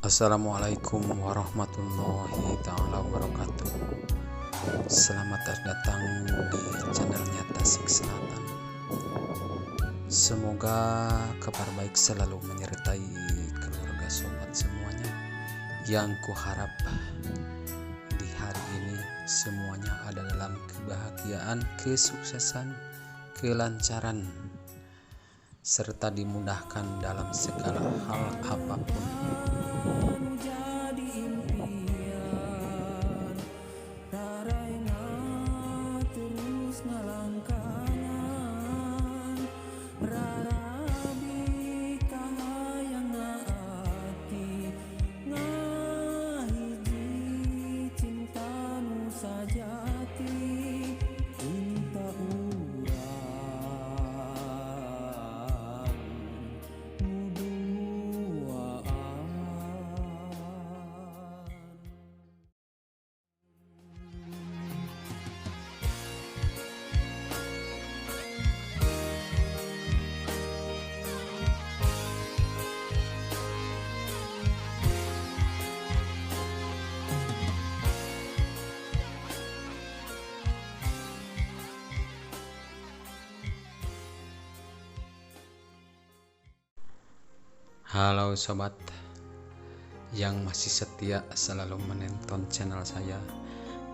Assalamualaikum warahmatullahi ta'ala wabarakatuh. Selamat datang di channelnya Tasik Selatan. Semoga kabar baik selalu menyertai keluarga sobat semuanya. Yang kuharap di hari ini semuanya ada dalam kebahagiaan, kesuksesan, kelancaran, serta dimudahkan dalam segala hal apapun. Menjadi impian Raraina terus ngalangkangan Rarabi kahayang naati Ngahiji cinta nu sajati Cinta urang Halo sobat yang masih setia selalu menonton channel saya,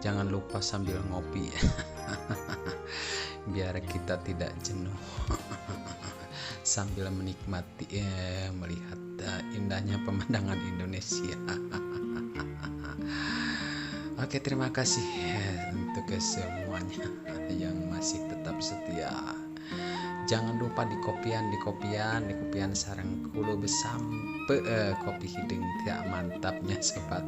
jangan lupa sambil ngopi biar kita tidak jenuh sambil menikmati melihat indahnya pemandangan Indonesia. Oke, terima kasih untuk semuanya yang masih tetap setia. Jangan lupa di kopian sarang kulo besampe kopi hidung tidak mantapnya sobat.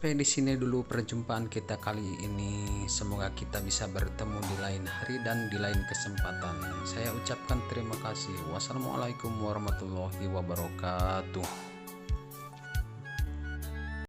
Sampai di sini dulu perjumpaan kita kali ini. Semoga kita bisa bertemu di lain hari dan di lain kesempatan. Saya ucapkan terima kasih. Wassalamualaikum warahmatullahi wabarakatuh.